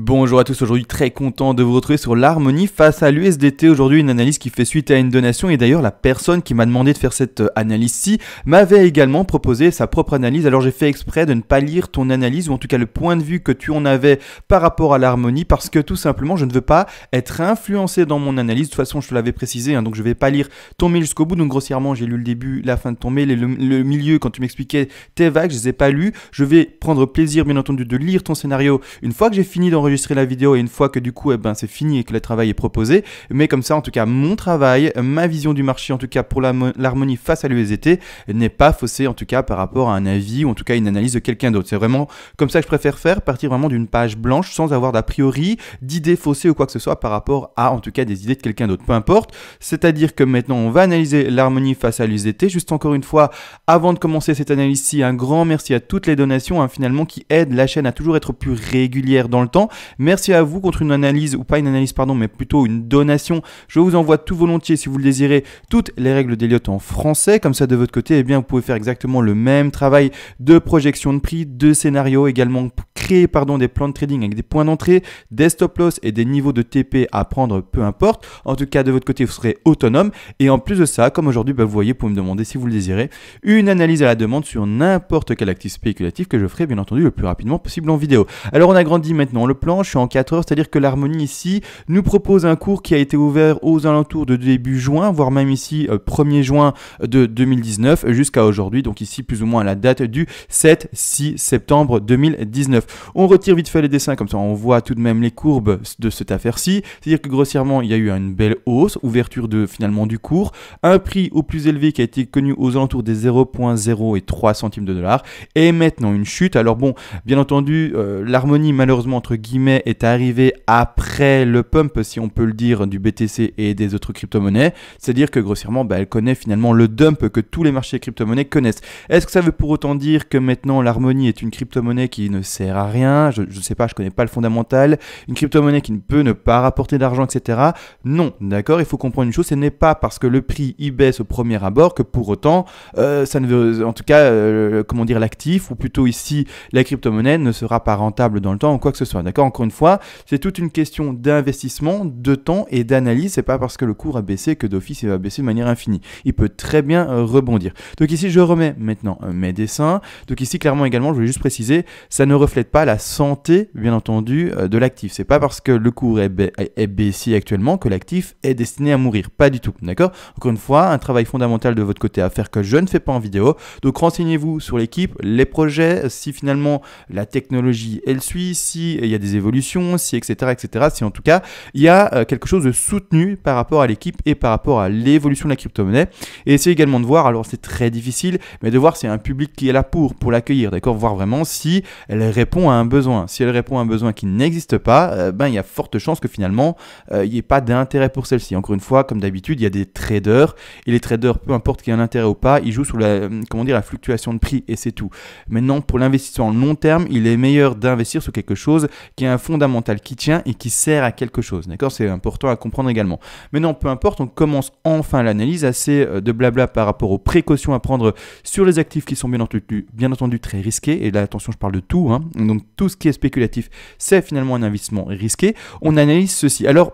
Bonjour à tous, aujourd'hui très content de vous retrouver sur l'harmonie face à l'USDT. Aujourd'hui une analyse qui fait suite à une donation et d'ailleurs la personne qui m'a demandé de faire cette analyse-ci m'avait également proposé sa propre analyse. Alors j'ai fait exprès de ne pas lire ton analyse ou en tout cas le point de vue que tu en avais par rapport à l'harmonie parce que tout simplement je ne veux pas être influencé dans mon analyse. De toute façon je te l'avais précisé, donc je ne vais pas lire ton mail jusqu'au bout. Donc grossièrement j'ai lu le début, la fin de ton mail et le milieu quand tu m'expliquais tes vagues, je ne les ai pas lus. Je vais prendre plaisir bien entendu de lire ton scénario une fois que j'ai fini d'enregistrer la vidéo et une fois que du coup c'est fini et que le travail est proposé, mais comme ça en tout cas mon travail, ma vision du marché en tout cas pour l'harmonie face à l'USDT n'est pas faussée en tout cas par rapport à un avis ou en tout cas une analyse de quelqu'un d'autre. C'est vraiment comme ça que je préfère faire, partir vraiment d'une page blanche sans avoir d'a priori, d'idées faussées ou quoi que ce soit par rapport à en tout cas des idées de quelqu'un d'autre, peu importe. C'est-à-dire que maintenant on va analyser l'harmonie face à l'USDT. Juste encore une fois, avant de commencer cette analyse-ci, un grand merci à toutes les donations finalement qui aident la chaîne à toujours être plus régulière dans le temps. Merci à vous contre une analyse, ou pas une analyse pardon, mais plutôt une donation. Je vous envoie tout volontiers si vous le désirez, toutes les règles d'Elliott en français. Comme ça de votre côté, vous pouvez faire exactement le même travail de projection de prix, de scénario, également créer des plans de trading avec des points d'entrée, des stop loss et des niveaux de TP à prendre, peu importe. En tout cas de votre côté, vous serez autonome. Et en plus de ça, comme aujourd'hui, vous voyez, vous pouvez me demander si vous le désirez, une analyse à la demande sur n'importe quel actif spéculatif que je ferai bien entendu le plus rapidement possible en vidéo. Alors on agrandit maintenant le plan, je suis en 4 heures, c'est-à-dire que l'harmonie ici nous propose un cours qui a été ouvert aux alentours de début juin, voire même ici 1er juin de 2019 jusqu'à aujourd'hui, donc ici plus ou moins à la date du 7-6 septembre 2019. On retire vite fait les dessins, comme ça on voit tout de même les courbes de cette affaire-ci, c'est-à-dire que grossièrement il y a eu une belle hausse, ouverture finalement du cours, un prix au plus élevé qui a été connu aux alentours des 0,03 centimes de dollars, et maintenant une chute. Alors bon, bien entendu, l'harmonie malheureusement entre guillemets est arrivée après le pump, si on peut le dire, du BTC et des autres crypto-monnaies, c'est-à-dire que grossièrement elle connaît finalement le dump que tous les marchés crypto-monnaies connaissent. Est-ce que ça veut pour autant dire que maintenant l'harmonie est une crypto-monnaie qui ne sert à rien? Je ne sais pas, je connais pas le fondamental. Une crypto-monnaie qui ne peut ne pas rapporter d'argent, etc. Non, d'accord, il faut comprendre une chose, ce n'est pas parce que le prix y baisse au premier abord que pour autant ça ne veut, en tout cas, comment dire, l'actif ou plutôt ici la crypto-monnaie ne sera pas rentable dans le temps ou quoi que ce soit, d'accord. Encore une fois, c'est toute une question d'investissement, de temps et d'analyse. C'est pas parce que le cours a baissé que d'office il va baisser de manière infinie. Il peut très bien rebondir. Donc ici, je remets maintenant mes dessins. Donc ici, clairement également, je voulais juste préciser, ça ne reflète pas la santé, bien entendu, de l'actif. C'est pas parce que le cours est baissier actuellement que l'actif est destiné à mourir. Pas du tout, d'accord. Encore une fois, un travail fondamental de votre côté à faire que je ne fais pas en vidéo. Donc renseignez-vous sur l'équipe, les projets, si finalement la technologie elle suit, si il y a des évolutions, si etc., si en tout cas il y a quelque chose de soutenu par rapport à l'équipe et par rapport à l'évolution de la crypto-monnaie. Et essayez également de voir, alors c'est très difficile, mais de voir s'il y a un public qui est là pour l'accueillir, d'accord, voir vraiment si elle répond à un besoin. Si elle répond à un besoin qui n'existe pas, il y a forte chance que finalement il n'y ait pas d'intérêt pour celle-ci. Encore une fois, comme d'habitude, il y a des traders et les traders, peu importe qu'il y ait un intérêt ou pas, ils jouent sur la fluctuation de prix et c'est tout. Maintenant, pour l'investissement long terme, il est meilleur d'investir sur quelque chose qui a un fondamental qui tient et qui sert à quelque chose, d'accord. C'est important à comprendre également. Maintenant, peu importe, on commence enfin l'analyse, assez de blabla par rapport aux précautions à prendre sur les actifs qui sont bien entendu très risqués. Et là, attention, je parle de tout, donc tout ce qui est spéculatif, c'est finalement un investissement risqué. On analyse ceci. Alors,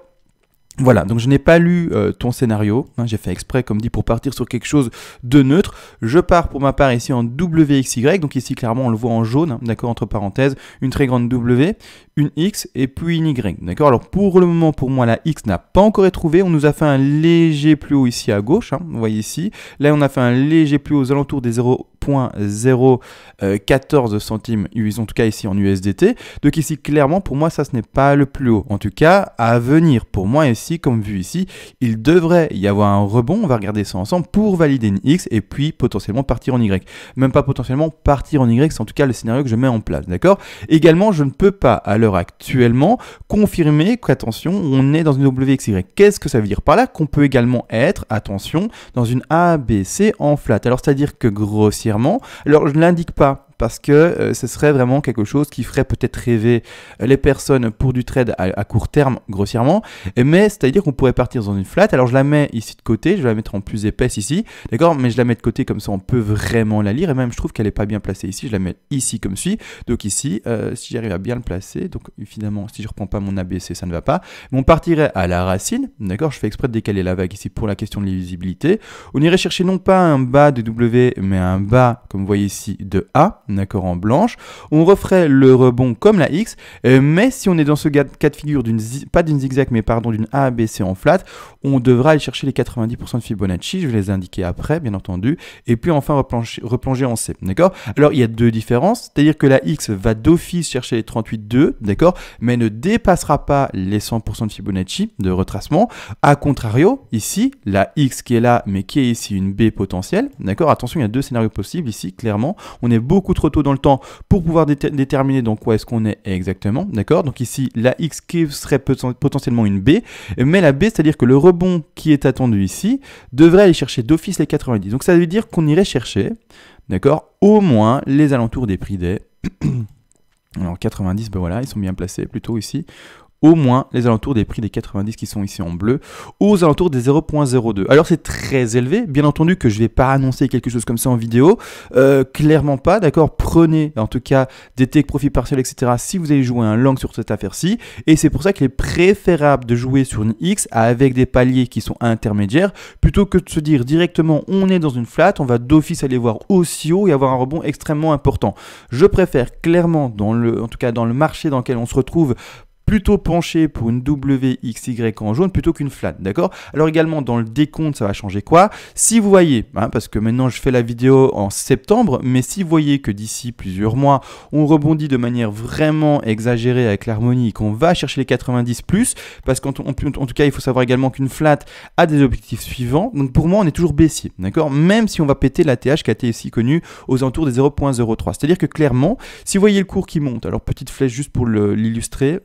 voilà, donc je n'ai pas lu ton scénario, j'ai fait exprès comme dit pour partir sur quelque chose de neutre. Je pars pour ma part ici en WXY, donc ici clairement on le voit en jaune, d'accord, entre parenthèses, une très grande W, une X et puis une Y, d'accord. Alors pour le moment pour moi la X n'a pas encore été trouvée, on nous a fait un léger plus haut ici à gauche, vous voyez ici, là on a fait un léger plus haut aux alentours des 0,014 centimes, en tout cas ici en USDT, donc ici clairement pour moi ça ce n'est pas le plus haut, en tout cas à venir pour moi ici. Comme vu ici, il devrait y avoir un rebond, on va regarder ça ensemble pour valider une X et puis potentiellement partir en Y. Même pas potentiellement partir en Y, c'est en tout cas le scénario que je mets en place, d'accord. Également, je ne peux pas à l'heure actuellement confirmer qu'attention, on est dans une WXY. Qu'est-ce que ça veut dire par là? Qu'on peut également être, attention, dans une ABC en flat. Alors c'est-à-dire que grossièrement, alors je ne l'indique pas parce que ce serait vraiment quelque chose qui ferait peut-être rêver les personnes pour du trade à court terme, grossièrement. Mais c'est-à-dire qu'on pourrait partir dans une flat. Alors je la mets ici de côté, je vais la mettre en plus épaisse ici, d'accord, mais je la mets de côté comme ça on peut vraiment la lire, et même je trouve qu'elle n'est pas bien placée ici, je la mets ici comme suit. Donc ici, si j'arrive à bien le placer, donc évidemment si je reprends pas mon ABC ça ne va pas, mais on partirait à la racine, d'accord, je fais exprès de décaler la vague ici pour la question de l'illisibilité. On irait chercher non pas un bas de W, mais un bas, comme vous voyez ici, de A, d'accord, en blanche. On referait le rebond comme la X, mais si on est dans ce cas de figure, pas d'une zigzag, mais pardon, d'une ABC en flat, on devra aller chercher les 90% de Fibonacci, je vais les indiquer après, bien entendu, et puis enfin replonger en C, d'accord. Alors, il y a deux différences, c'est-à-dire que la X va d'office chercher les 38,2, d'accord, mais ne dépassera pas les 100% de Fibonacci de retracement. A contrario, ici, la X qui est là, mais qui est ici une B potentielle, d'accord. Attention, il y a deux scénarios possibles ici, clairement. On est beaucoup trop tôt dans le temps pour pouvoir déterminer dans quoi est-ce qu'on est exactement, d'accord. Donc ici, la X qui serait potentiellement une B, mais la B, c'est-à-dire que le rebond qui est attendu ici devrait aller chercher d'office les 90. Donc ça veut dire qu'on irait chercher, d'accord, au moins les alentours des prix des... Alors 90, ben voilà, ils sont bien placés plutôt ici. Au moins les alentours des prix des 90 qui sont ici en bleu, aux alentours des 0.02. Alors c'est très élevé, bien entendu que je ne vais pas annoncer quelque chose comme ça en vidéo, clairement pas, d'accord. Prenez en tout cas des take profit partiels, etc. si vous allez jouer un long sur cette affaire-ci, et c'est pour ça qu'il est préférable de jouer sur une X avec des paliers qui sont intermédiaires, plutôt que de se dire directement on est dans une flat, on va d'office aller voir aussi haut et avoir un rebond extrêmement important. Je préfère clairement, en tout cas dans le marché dans lequel on se retrouve, plutôt penché pour une WXY en jaune plutôt qu'une flat, d'accord. Alors également dans le décompte ça va changer quoi? Si vous voyez, parce que maintenant je fais la vidéo en septembre, mais si vous voyez que d'ici plusieurs mois on rebondit de manière vraiment exagérée avec l'harmonie et qu'on va chercher les 90 plus, parce qu'en tout cas il faut savoir également qu'une flat a des objectifs suivants, donc pour moi on est toujours baissier, d'accord, même si on va péter la TH qui a été ici connue aux alentours des 0.03, c'est à dire que clairement si vous voyez le cours qui monte, alors petite flèche juste pour l'illustrer,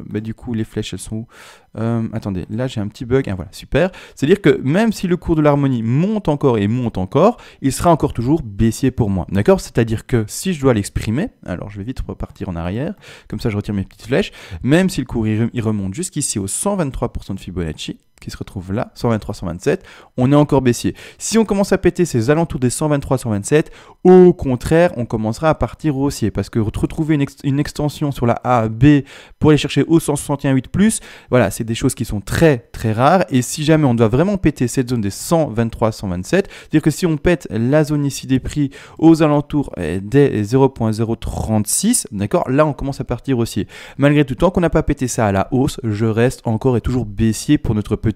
bah du coup les flèches elles sont où? Attendez, là j'ai un petit bug, voilà, super. C'est-à-dire que même si le cours de l'harmonie monte encore et monte encore, il sera encore toujours baissier pour moi, d'accord. C'est-à-dire que si je dois l'exprimer, alors je vais vite repartir en arrière, comme ça je retire mes petites flèches, même si le cours il remonte jusqu'ici aux 123% de Fibonacci, qui se retrouve là, 123, 127, on est encore baissier. Si on commence à péter ces alentours des 123, 127, au contraire, on commencera à partir haussier, parce que retrouver une extension sur la A, B, pour aller chercher au 161,8+, voilà, c'est des choses qui sont très très rares, et si jamais on doit vraiment péter cette zone des 123, 127, c'est-à-dire que si on pète la zone ici des prix aux alentours des 0.036, d'accord, là on commence à partir haussier. Malgré tout, tant qu'on n'a pas pété ça à la hausse, je reste encore et toujours baissier pour notre petit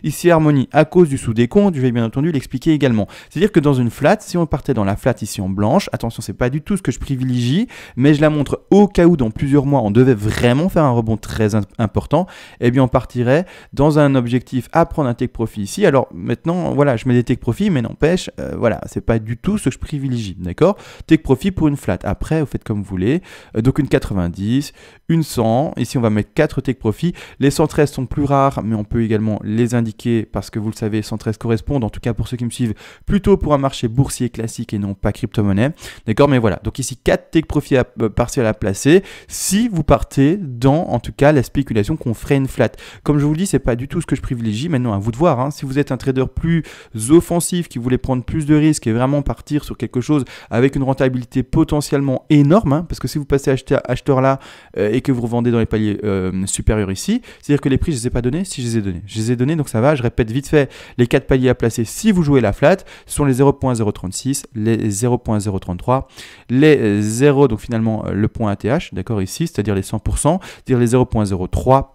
ici harmonie à cause du sous-décompte, je vais bien entendu l'expliquer également. C'est-à-dire que dans une flat, si on partait dans la flat ici en blanche, attention, c'est pas du tout ce que je privilégie, mais je la montre au cas où dans plusieurs mois on devait vraiment faire un rebond très important, eh bien on partirait dans un objectif à prendre un take profit ici. Alors maintenant, voilà, je mets des take profit, mais n'empêche, voilà, c'est pas du tout ce que je privilégie, d'accord. Take profit pour une flat. Après, vous faites comme vous voulez. Donc une 90, une 100. Ici, on va mettre 4 take profit. Les 113 sont plus rares, mais on peut également les indiquer parce que vous le savez, 113 correspondent, en tout cas pour ceux qui me suivent, plutôt pour un marché boursier classique et non pas crypto-monnaie. D'accord, mais voilà. Donc ici, 4 take profit partiels à placer si vous partez dans, en tout cas, la spéculation qu'on ferait une flat. Comme je vous le dis, c'est pas du tout ce que je privilégie. Maintenant, à vous de voir, hein. Si vous êtes un trader plus offensif, qui voulait prendre plus de risques et vraiment partir sur quelque chose avec une rentabilité potentiellement énorme, hein, parce que si vous passez acheteur là et que vous revendez dans les paliers supérieurs ici, c'est-à-dire que les prix, je les ai pas donnés. Si je les ai donnés, je les ai donnés, donc ça va. Je répète vite fait les 4 paliers à placer si vous jouez la flat, ce sont les 0.036, les 0.033, les 0, donc finalement le point ATH, d'accord, ici, c'est-à-dire les 100%, c'est-à-dire les 0.03.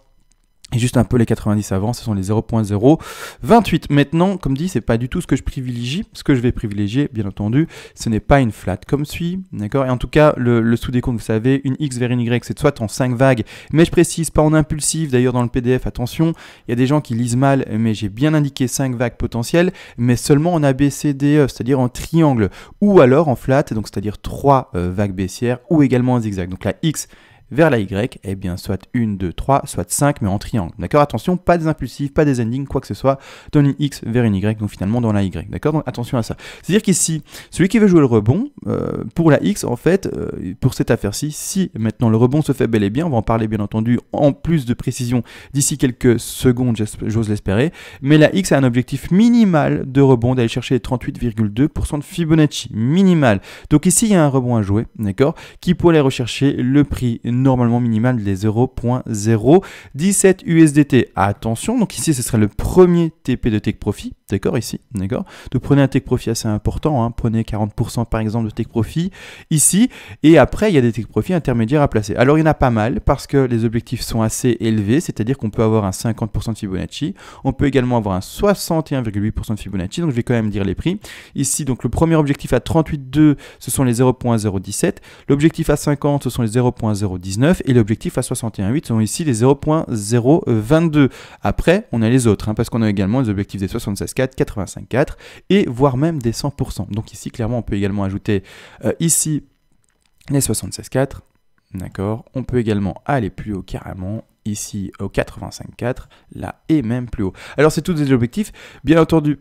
Et juste un peu les 90 avant, ce sont les 0.028. Maintenant, comme dit, c'est pas du tout ce que je privilégie. Ce que je vais privilégier, bien entendu, ce n'est pas une flat comme suit, d'accord. Et en tout cas, le sous-décompte, vous savez, une X vers une Y, c'est soit en 5 vagues, mais je précise pas en impulsif. D'ailleurs, dans le PDF, attention, il y a des gens qui lisent mal, mais j'ai bien indiqué 5 vagues potentielles, mais seulement en ABCDE, c'est-à-dire en triangle, ou alors en flat, donc c'est-à-dire 3 vagues baissières, ou également en zigzag. Donc la X vers la Y, eh bien soit 1, 2, 3, soit 5, mais en triangle. D'accord? Attention, pas des impulsifs, pas des endings, quoi que ce soit, dans une X vers une Y, donc finalement dans la Y. D'accord? Donc attention à ça. C'est-à-dire qu'ici, celui qui veut jouer le rebond, pour la X, en fait, pour cette affaire-ci, si maintenant le rebond se fait bel et bien, on va en parler bien entendu en plus de précision d'ici quelques secondes, j'ose l'espérer, mais la X a un objectif minimal de rebond d'aller chercher les 38,2% de Fibonacci, minimal. Donc ici, il y a un rebond à jouer, d'accord, qui pourrait aller rechercher le prix normalement minimal des 0.017 USDT. Attention, donc ici, ce serait le premier TP de Take Profit, d'accord, ici, d'accord. Donc prenez un Take Profit assez important, hein, prenez 40% par exemple de Take Profit ici, et après, il y a des Take Profit intermédiaires à placer. Alors, il y en a pas mal parce que les objectifs sont assez élevés, c'est-à-dire qu'on peut avoir un 50% de Fibonacci, on peut également avoir un 61,8% de Fibonacci, donc je vais quand même dire les prix. Ici, donc le premier objectif à 38,2, ce sont les 0.017, l'objectif à 50, ce sont les 0.019, et l'objectif à 61,8 sont ici les 0.022. Après, on a les autres, hein, parce qu'on a également les objectifs des 76,4, 85,4, et voire même des 100%. Donc ici, clairement, on peut également ajouter ici les 76,4, d'accord. On peut également aller plus haut carrément, ici au 85,4, là, et même plus haut. Alors, c'est tous des objectifs, bien entendu,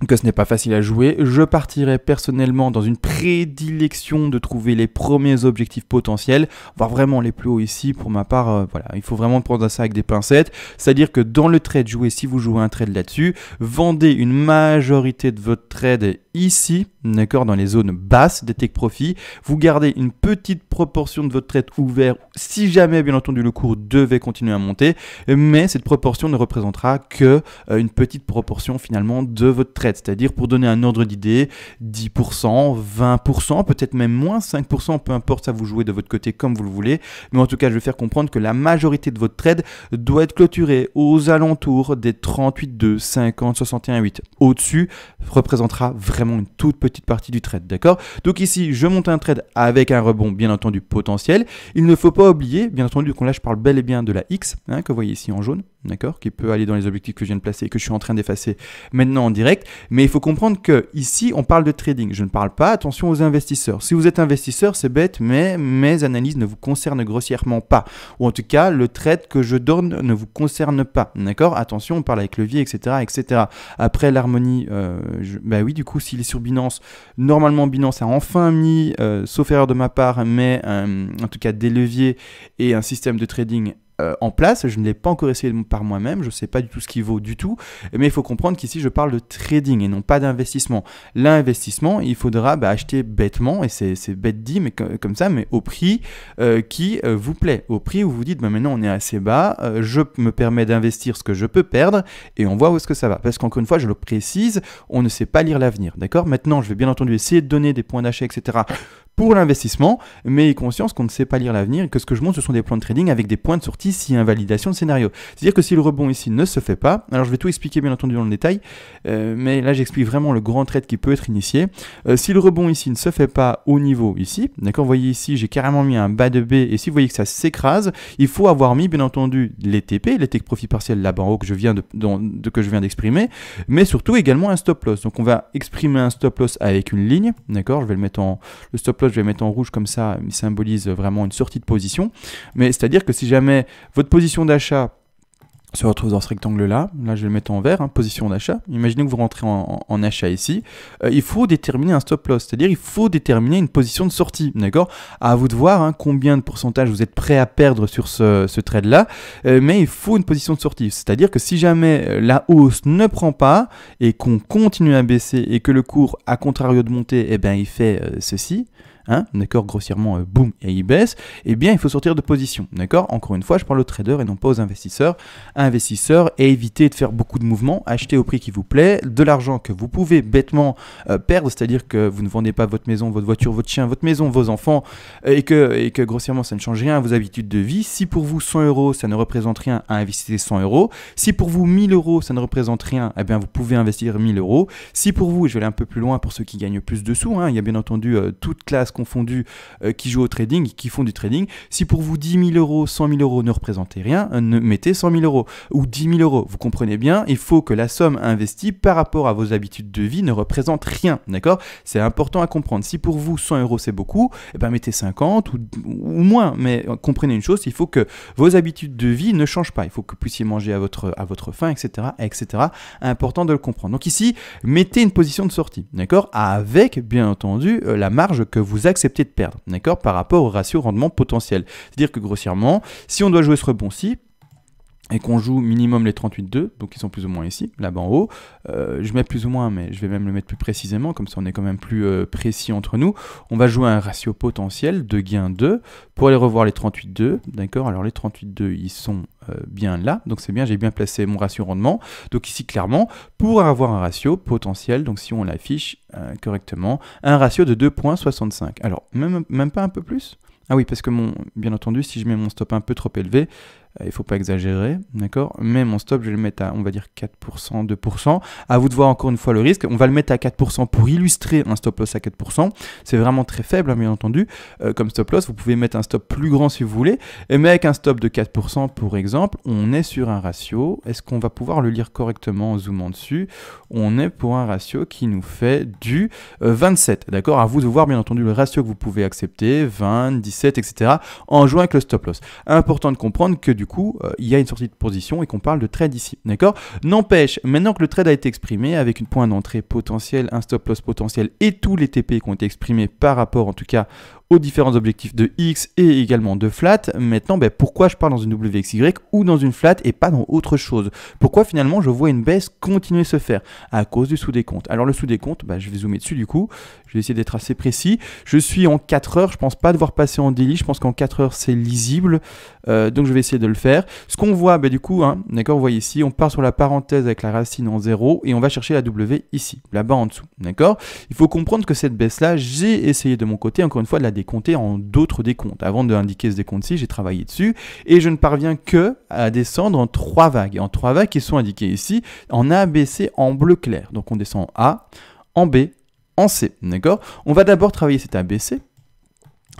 que ce n'est pas facile à jouer. Je partirais personnellement dans une prédilection de trouver les premiers objectifs potentiels, voire vraiment les plus hauts ici. Pour ma part, voilà, il faut vraiment prendre ça avec des pincettes. C'est-à-dire que dans le trade joué, si vous jouez un trade là-dessus, vendez une majorité de votre trade ici, d'accord, dans les zones basses des take profit. Vous gardez une petite proportion de votre trade ouvert si jamais, bien entendu, le cours devait continuer à monter, mais cette proportion ne représentera que une petite proportion finalement de votre trade. C'est-à-dire, pour donner un ordre d'idée, 10%, 20%, peut-être même moins, 5%, peu importe, ça vous jouez de votre côté comme vous le voulez. Mais en tout cas, je vais faire comprendre que la majorité de votre trade doit être clôturée aux alentours des 38,2, 50, 61,8. Au-dessus, représentera vraiment une toute petite partie du trade, d'accord? Donc ici, je monte un trade avec un rebond, bien entendu, potentiel. Il ne faut pas oublier, bien entendu, que là, je parle bel et bien de la X, hein, que vous voyez ici en jaune, d'accord, qui peut aller dans les objectifs que je viens de placer et que je suis en train d'effacer maintenant en direct. Mais il faut comprendre que ici, on parle de trading. Je ne parle pas, attention, aux investisseurs. Si vous êtes investisseur, c'est bête, mais mes analyses ne vous concernent grossièrement pas. Ou en tout cas, le trade que je donne ne vous concerne pas, d'accord? Attention, on parle avec levier, etc., etc. Après, l'harmonie, bah oui, du coup, s'il est sur Binance, normalement, Binance a enfin mis, sauf erreur de ma part, mais en tout cas, des leviers et un système de trading en place. Je ne l'ai pas encore essayé par moi-même, je ne sais pas du tout ce qu'il vaut du tout, mais il faut comprendre qu'ici je parle de trading et non pas d'investissement. L'investissement, il faudra acheter bêtement, et c'est bête dit, mais comme ça, mais au prix qui vous plaît, au prix où vous dites maintenant on est assez bas, je me permets d'investir ce que je peux perdre, et on voit où est-ce que ça va. Parce qu'encore une fois, je le précise, on ne sait pas lire l'avenir, d'accord? Maintenant, je vais bien entendu essayer de donner des points d'achat, etc., pour l'investissement, mais ayez conscience qu'on ne sait pas lire l'avenir et que ce que je montre, ce sont des plans de trading avec des points de sortie s'il y a invalidation de scénario. C'est-à-dire que si le rebond ici ne se fait pas, alors je vais tout expliquer bien entendu dans le détail, mais là j'explique vraiment le grand trade qui peut être initié. Si le rebond ici ne se fait pas au niveau ici, d'accord, vous voyez ici, j'ai carrément mis un bas de B, et si vous voyez que ça s'écrase, il faut avoir mis bien entendu les TP, les take profit partiels là-bas en haut que je viens d'exprimer, mais surtout également un stop loss. Donc on va exprimer un stop loss avec une ligne, d'accord, je vais le mettre le stop loss, je vais le mettre en rouge comme ça, il symbolise vraiment une sortie de position. Mais c'est-à-dire que si jamais votre position d'achat se retrouve dans ce rectangle-là, là je vais le mettre en vert, hein, position d'achat, imaginez que vous rentrez en achat ici, il faut déterminer un stop loss, c'est-à-dire il faut déterminer une position de sortie, d'accord? À vous de voir hein, combien de pourcentage vous êtes prêt à perdre sur ce trade-là, mais il faut une position de sortie, c'est-à-dire que si jamais la hausse ne prend pas, et qu'on continue à baisser, et que le cours, à contrario de monter, eh ben, il fait ceci, hein, d'accord, grossièrement, boum, et il baisse, eh bien, il faut sortir de position, d'accord? Encore une fois, je parle aux traders et non pas aux investisseurs. Investisseurs, et évitez de faire beaucoup de mouvements, achetez au prix qui vous plaît, de l'argent que vous pouvez bêtement perdre, c'est-à-dire que vous ne vendez pas votre maison, votre voiture, votre chien, votre maison, vos enfants, et que grossièrement, ça ne change rien à vos habitudes de vie. Si pour vous, 100 €, ça ne représente rien, investissez 100 €. Si pour vous, 1000 €, ça ne représente rien, eh bien, vous pouvez investir 1000 €. Si pour vous, je vais aller un peu plus loin pour ceux qui gagnent plus de sous, hein, il y a bien entendu toute classe confondus qui jouent au trading, qui font du trading. Si pour vous 10 000 euros, 100 000 euros ne représentaient rien, mettez 100 000 euros ou 10 000 euros. Vous comprenez bien, il faut que la somme investie par rapport à vos habitudes de vie ne représente rien, d'accord? C'est important à comprendre. Si pour vous 100 euros c'est beaucoup, eh ben mettez 50 ou moins, mais comprenez une chose, il faut que vos habitudes de vie ne changent pas. Il faut que vous puissiez manger à votre faim, etc., etc. Important de le comprendre. Donc ici, mettez une position de sortie, d'accord? Avec, bien entendu, la marge que vous acceptez de perdre, d'accord? Par rapport au ratio rendement potentiel. C'est-à-dire que grossièrement, si on doit jouer ce rebond-ci, et qu'on joue minimum les 38,2, donc ils sont plus ou moins ici, là-bas en haut. Je mets plus ou moins, mais je vais même le mettre plus précisément, comme ça on est quand même plus précis entre nous. On va jouer un ratio potentiel de gain 2 pour aller revoir les 38,2, d'accord? Alors les 38,2, ils sont bien là, donc c'est bien, j'ai bien placé mon ratio rendement. Donc ici, clairement, pour avoir un ratio potentiel, donc si on l'affiche correctement, un ratio de 2,65. Alors, même pas un peu plus? Ah oui, parce que bien entendu, si je mets mon stop un peu trop élevé, il ne faut pas exagérer, d'accord? Mais mon stop, je vais le mettre à, on va dire, 4%, 2%. À vous de voir encore une fois le risque. On va le mettre à 4% pour illustrer un stop loss à 4%. C'est vraiment très faible, hein, bien entendu, comme stop loss. Vous pouvez mettre un stop plus grand si vous voulez. Mais avec un stop de 4%, pour exemple, on est sur un ratio. Est-ce qu'on va pouvoir le lire correctement en zoomant dessus? On est pour un ratio qui nous fait du 27, d'accord? À vous de voir, bien entendu, le ratio que vous pouvez accepter, 20, 17, etc., en jouant avec le stop loss. Important de comprendre que du coup, il y a une sortie de position et qu'on parle de trade ici, d'accord? N'empêche, maintenant que le trade a été exprimé avec une point d'entrée potentielle, un stop loss potentiel et tous les TP qui ont été exprimés par rapport, en tout cas, aux différents objectifs de X et également de flat. Maintenant, pourquoi je pars dans une WXY ou dans une flat et pas dans autre chose? Pourquoi finalement je vois une baisse continuer à se faire? À cause du sous-décompte. Alors le sous-décompte, je vais zoomer dessus du coup. Je vais essayer d'être assez précis. Je suis en 4 heures, je pense pas devoir passer en daily, je pense qu'en 4 heures c'est lisible. Donc je vais essayer de le faire. Ce qu'on voit, du coup, d'accord, vous voyez ici, on part sur la parenthèse avec la racine en 0 et on va chercher la W ici, là-bas en dessous, d'accord? Il faut comprendre que cette baisse-là, j'ai essayé de mon côté, encore une fois, de la décompter en d'autres décomptes. Avant d'indiquer ce décompte-ci, j'ai travaillé dessus et je ne parviens que à descendre en 3 vagues. En 3 vagues qui sont indiquées ici en A, B, C en bleu clair. Donc on descend en A, en B, en C, d'accord? On va d'abord travailler cet ABC.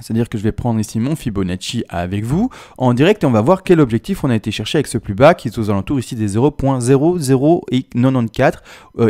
C'est-à-dire que je vais prendre ici mon Fibonacci avec vous en direct et on va voir quel objectif on a été chercher avec ce plus bas qui est aux alentours ici des 0.0094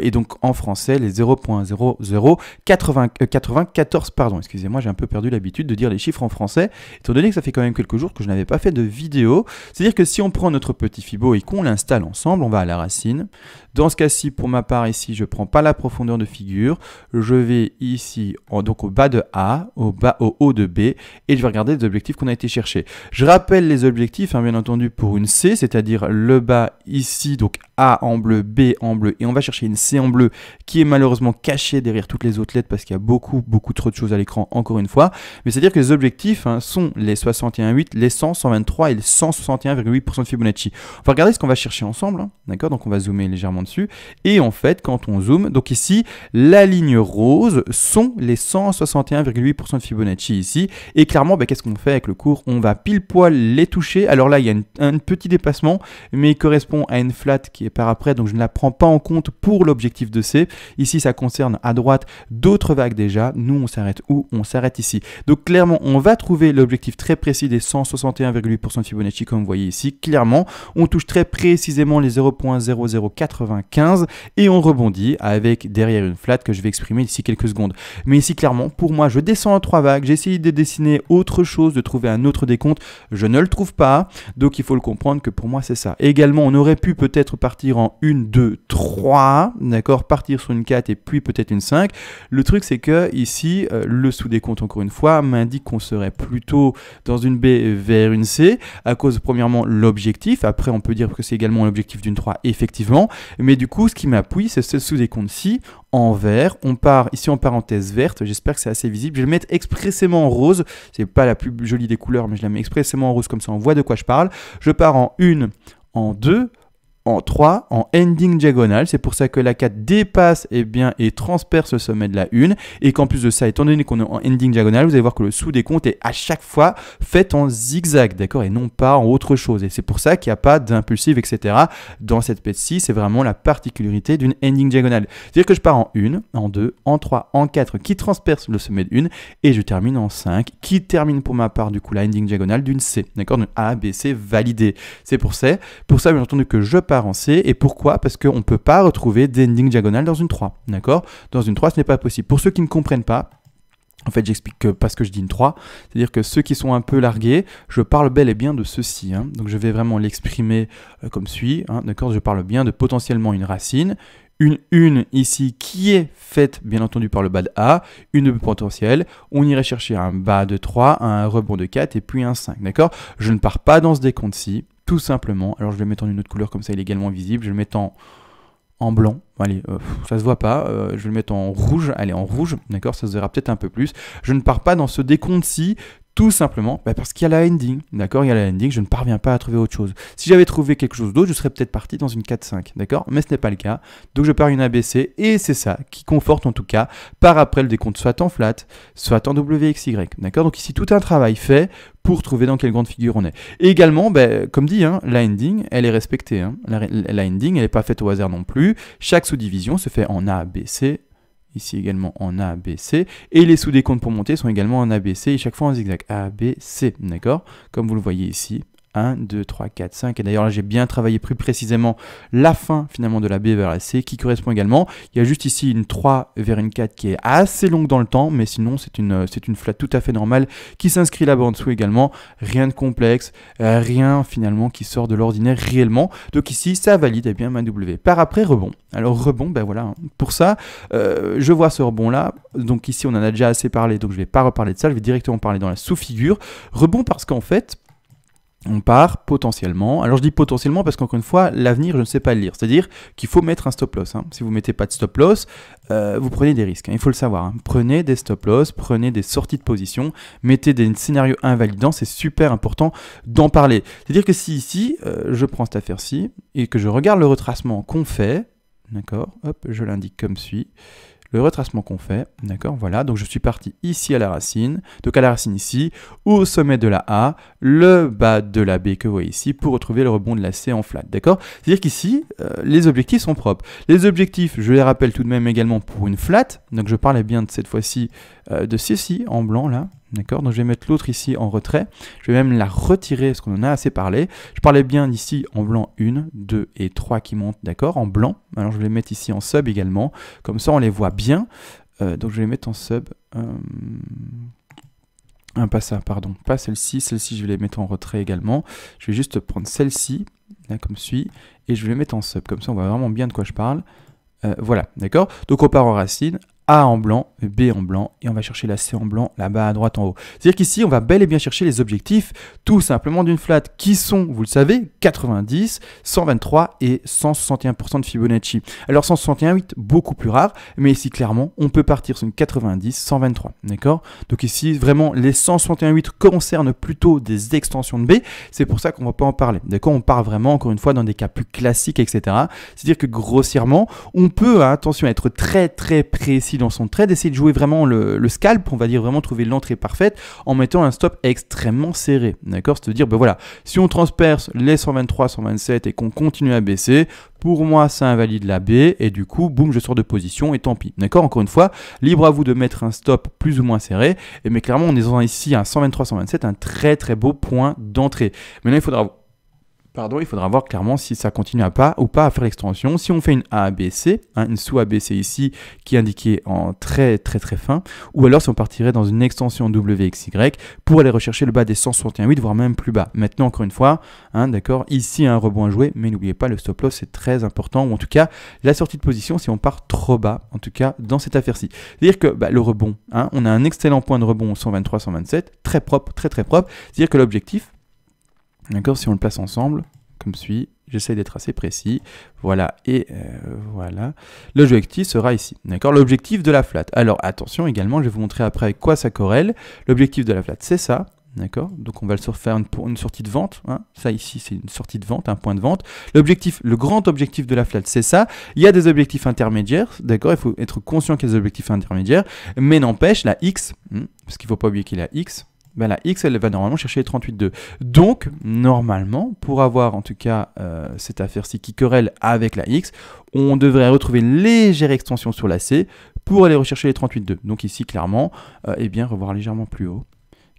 et donc en français les 0.0094, pardon, excusez-moi, j'ai un peu perdu l'habitude de dire les chiffres en français étant donné que ça fait quand même quelques jours que je n'avais pas fait de vidéo. C'est-à-dire que si on prend notre petit Fibo et qu'on l'installe ensemble, on va à la racine. Dans ce cas-ci, pour ma part ici, je ne prends pas la profondeur de figure, je vais ici donc au bas de A, au haut de B, et je vais regarder les objectifs qu'on a été chercher. Je rappelle les objectifs, bien entendu, pour une C, c'est-à-dire le bas ici, donc A en bleu, B en bleu, et on va chercher une C en bleu qui est malheureusement cachée derrière toutes les autres lettres parce qu'il y a beaucoup trop de choses à l'écran, encore une fois. Mais c'est-à-dire que les objectifs sont les 61,8, les 100, 123 et les 161,8% de Fibonacci. On va regarder ce qu'on va chercher ensemble, d'accord? Donc on va zoomer légèrement dessus. Et en fait, quand on zoome, donc ici, la ligne rose sont les 161,8% de Fibonacci ici. Et clairement, qu'est-ce qu'on fait avec le cours? On va pile poil les toucher. Alors là, il y a un petit dépassement, mais il correspond à une flat qui est par après, donc je ne la prends pas en compte pour l'objectif de C. Ici, ça concerne à droite d'autres vagues déjà. Nous, on s'arrête où? On s'arrête ici. Donc clairement, on va trouver l'objectif très précis des 161,8% de Fibonacci, comme vous voyez ici. Clairement, on touche très précisément les 0.0095 et on rebondit avec derrière une flat que je vais exprimer d'ici quelques secondes. Mais ici, clairement, pour moi, je descends en 3 vagues. J'ai essayé de dessiner autre chose, de trouver un autre décompte. Je ne le trouve pas. Donc, il faut le comprendre que pour moi, c'est ça. Également, on aurait pu peut-être partir en 1, 2, 3. D'accord? Partir sur une 4 et puis peut-être une 5. Le truc, c'est que ici, le sous-décompte, encore une fois, m'indique qu'on serait plutôt dans une B vers une C à cause, premièrement, l'objectif. Après, on peut dire que c'est également l'objectif d'une 3, effectivement. Mais du coup, ce qui m'appuie, c'est ce sous-décompte-ci en vert. On part ici en parenthèse verte. J'espère que c'est assez visible. Je vais le mettre expressément en rose. C'est pas la plus jolie des couleurs, mais je la mets expressément en rose comme ça on voit de quoi je parle. Je pars en 1, en 2, en 3 en ending diagonale. C'est pour ça que la 4 dépasse et transperce le sommet de la 1. Et qu'en plus de ça, étant donné qu'on est en ending diagonale, vous allez voir que le sous-décompte est à chaque fois fait en zigzag, d'accord, et non pas en autre chose. Et c'est pour ça qu'il n'y a pas d'impulsive, etc. dans cette pète-ci. C'est vraiment la particularité d'une ending diagonale. C'est-à-dire que je pars en 1, en 2, en 3, en 4 qui transperce le sommet de 1 et je termine en 5 qui termine pour ma part du coup la ending diagonale d'une C, d'accord, d'une A, B, C validée. C'est pour ça bien entendu que je pars en C. Et pourquoi? Parce qu'on ne peut pas retrouver d'ending diagonale dans une 3, d'accord? Dans une 3, ce n'est pas possible. Pour ceux qui ne comprennent pas, en fait, j'explique parce que je dis une 3, c'est-à-dire que ceux qui sont un peu largués, je parle bel et bien de ceci. Hein. Donc, je vais vraiment l'exprimer comme suit, hein, d'accord? Je parle bien de potentiellement une racine, une 1 ici qui est faite bien entendu par le bas de A, une potentielle, on irait chercher un bas de 3, un rebond de 4 et puis un 5, d'accord? Je ne pars pas dans ce décompte-ci, tout simplement. Alors, je vais le mettre en une autre couleur, comme ça il est également visible. Je vais le mettre en blanc, allez, ça se voit pas, je vais le mettre en rouge, allez, en rouge, d'accord, ça se verra peut-être un peu plus. Je ne pars pas dans ce décompte-ci, tout simplement parce qu'il y a la ending, d'accord, il y a la ending, je ne parviens pas à trouver autre chose. Si j'avais trouvé quelque chose d'autre, je serais peut-être parti dans une 4-5, d'accord, mais ce n'est pas le cas, donc je pars une ABC, et c'est ça qui conforte en tout cas, par après le décompte soit en flat, soit en WXY, d'accord, donc ici tout un travail fait pour trouver dans quelle grande figure on est. Et également, comme dit, hein, la ending, elle est respectée, hein. La ending, elle n'est pas faite au hasard non plus, chaque sous-division se fait en A, B, C, ici également en A, B, C, et les sous-décomptes pour monter sont également en A, B, C, et chaque fois en zigzag, A, B, C, d'accord? Comme vous le voyez ici, 1, 2, 3, 4, 5, et d'ailleurs là j'ai bien travaillé plus précisément la fin finalement de la B vers la C, qui correspond également, il y a juste ici une 3 vers une 4 qui est assez longue dans le temps, mais sinon c'est une flat tout à fait normale, qui s'inscrit là-bas en dessous également, rien de complexe, rien finalement qui sort de l'ordinaire réellement, donc ici ça valide ma W. Par après rebond, alors rebond, voilà, hein. Pour ça, je vois ce rebond là, donc ici on en a déjà assez parlé, donc je ne vais pas reparler de ça, je vais directement parler dans la sous-figure, rebond parce qu'en fait, on part potentiellement, alors je dis potentiellement parce qu'encore une fois, l'avenir je ne sais pas le lire, c'est-à-dire qu'il faut mettre un stop loss, hein. Si vous ne mettez pas de stop loss, vous prenez des risques, hein. Il faut le savoir, hein. Prenez des stop loss, prenez des sorties de position, mettez des scénarios invalidants, c'est super important d'en parler. C'est-à-dire que si ici, je prends cette affaire-ci et que je regarde le retracement qu'on fait, d'accord, hop, je l'indique comme suit. Le retracement qu'on fait, d'accord, voilà, donc je suis parti ici à la racine, donc à la racine ici, au sommet de la A, le bas de la B que vous voyez ici, pour retrouver le rebond de la C en flat, d'accord? C'est-à-dire qu'ici, les objectifs sont propres. Les objectifs, je les rappelle tout de même également pour une flat, donc je parlais bien de cette fois-ci de ceci en blanc là, d'accord, donc je vais mettre l'autre ici en retrait, je vais même la retirer parce qu'on en a assez parlé. Je parlais bien d'ici en blanc 1, 2 et 3 qui montent, d'accord, en blanc. Alors je vais les mettre ici en sub également, comme ça on les voit bien. Donc je vais les mettre en sub. Pas ça, pardon, pas celle-ci, celle-ci je vais les mettre en retrait également. Je vais juste prendre celle-ci, là comme suit, et je vais les mettre en sub, comme ça on voit vraiment bien de quoi je parle. Voilà, d'accord, donc on part en racine. A en blanc, B en blanc, et on va chercher la C en blanc, là-bas à droite en haut. C'est-à-dire qu'ici, on va bel et bien chercher les objectifs, tout simplement d'une flat, qui sont, vous le savez, 90, 123 et 161% de Fibonacci. Alors 161,8, beaucoup plus rare, mais ici, clairement, on peut partir sur une 90, 123, d'accord? Donc ici, vraiment, les 161,8 concernent plutôt des extensions de B, c'est pour ça qu'on ne va pas en parler, d'accord? On part vraiment, encore une fois, dans des cas plus classiques, etc. C'est-à-dire que, grossièrement, on peut, attention, être très, très précis dans son trade, essayer de jouer vraiment le scalp, on va dire vraiment trouver l'entrée parfaite en mettant un stop extrêmement serré, d'accord? C'est-à-dire, voilà, si on transperce les 123, 127 et qu'on continue à baisser, pour moi, ça invalide la B et du coup, boum, je sors de position et tant pis, d'accord? Encore une fois, libre à vous de mettre un stop plus ou moins serré, mais clairement, on est dans ici un 123, 127, un très très beau point d'entrée. Maintenant, il faudra voir clairement si ça continue à pas ou pas à faire l'extension. Si on fait une ABC, une sous-ABC ici qui est indiquée en très très très fin, ou alors si on partirait dans une extension WXY pour aller rechercher le bas des 161,8, voire même plus bas. Maintenant, encore une fois, d'accord, ici un rebond à jouer, mais n'oubliez pas, le stop loss c'est très important, ou en tout cas la sortie de position si on part trop bas, en tout cas dans cette affaire-ci. C'est-à-dire que le rebond, on a un excellent point de rebond au 123, 127, très propre, très très propre. C'est-à-dire que l'objectif, d'accord, si on le place ensemble, comme suit, j'essaie d'être assez précis, voilà, et voilà, l'objectif sera ici, d'accord, l'objectif de la flat. Alors attention également, je vais vous montrer après avec quoi ça corrèle, l'objectif de la flat c'est ça, d'accord? Donc on va le faire une sortie de vente, hein. Ça ici c'est une sortie de vente, un point de vente. L'objectif, le grand objectif de la flat, c'est ça. Il y a des objectifs intermédiaires, d'accord? Il faut être conscient qu'il y a des objectifs intermédiaires, mais n'empêche, la X, parce qu'il ne faut pas oublier qu'il y a la X, ben la X, elle va normalement chercher les 38,2. Donc, normalement, pour avoir en tout cas cette affaire-ci qui querelle avec la X, on devrait retrouver une légère extension sur la C pour aller rechercher les 38,2. Donc ici, clairement, eh bien, revoir légèrement plus haut,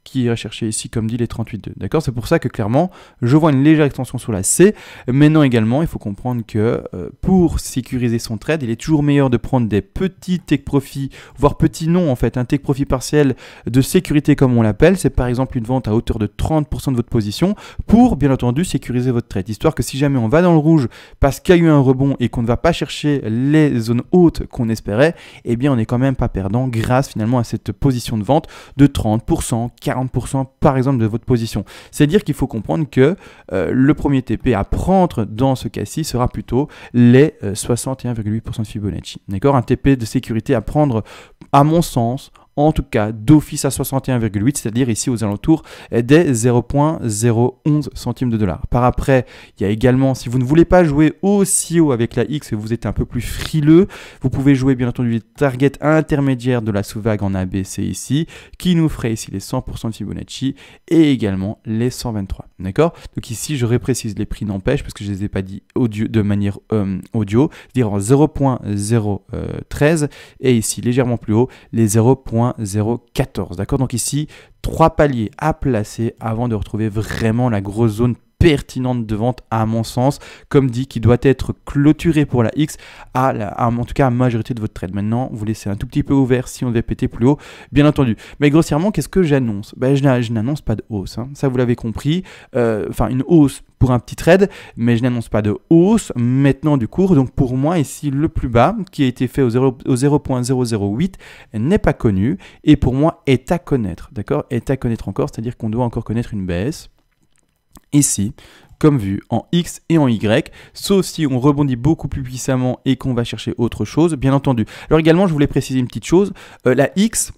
qui irait chercher ici, comme dit, les 38,2. D'accord? C'est pour ça que clairement, je vois une légère extension sur la C. Maintenant également, il faut comprendre que pour sécuriser son trade, il est toujours meilleur de prendre des petits take profit, voire petits non en fait, un take profit partiel de sécurité comme on l'appelle. C'est par exemple une vente à hauteur de 30% de votre position pour bien entendu sécuriser votre trade. Histoire que si jamais on va dans le rouge parce qu'il y a eu un rebond et qu'on ne va pas chercher les zones hautes qu'on espérait, eh bien on n'est quand même pas perdant grâce finalement à cette position de vente de 30%, 40% par exemple de votre position. C'est-à-dire qu'il faut comprendre que le premier TP à prendre dans ce cas-ci sera plutôt les 61,8% de Fibonacci. D'accord? Un TP de sécurité à prendre, à mon sens, en tout cas d'office à 61,8, c'est-à-dire ici aux alentours des 0,011 centimes de dollar. Par après, il y a également, si vous ne voulez pas jouer aussi haut avec la X et vous êtes un peu plus frileux, vous pouvez jouer bien entendu les targets intermédiaires de la sous-vague en ABC ici, qui nous ferait ici les 100% de Fibonacci et également les 123. D'accord? Donc ici, je reprécise les prix n'empêche, parce que je ne les ai pas dit de manière audio, c'est-à-dire en 0,013 et ici légèrement plus haut, les 0,014. D'accord? Donc ici, 3 paliers à placer avant de retrouver vraiment la grosse zone pertinente de vente à mon sens, comme dit, qui doit être clôturée pour la X en tout cas à la majorité de votre trade. Maintenant, vous laissez un tout petit peu ouvert si on devait péter plus haut, bien entendu. Mais grossièrement, qu'est-ce que j'annonce? Ben, je n'annonce pas de hausse, hein. Ça vous l'avez compris, enfin une hausse pour un petit trade, mais je n'annonce pas de hausse maintenant du cours. Donc pour moi ici, le plus bas qui a été fait au 0,008 n'est pas connu et pour moi est à connaître, d'accord? Est à connaître encore, c'est-à-dire qu'on doit encore connaître une baisse ici, comme vu en X et en Y, sauf si on rebondit beaucoup plus puissamment et qu'on va chercher autre chose, bien entendu. Alors également, je voulais préciser une petite chose, la X,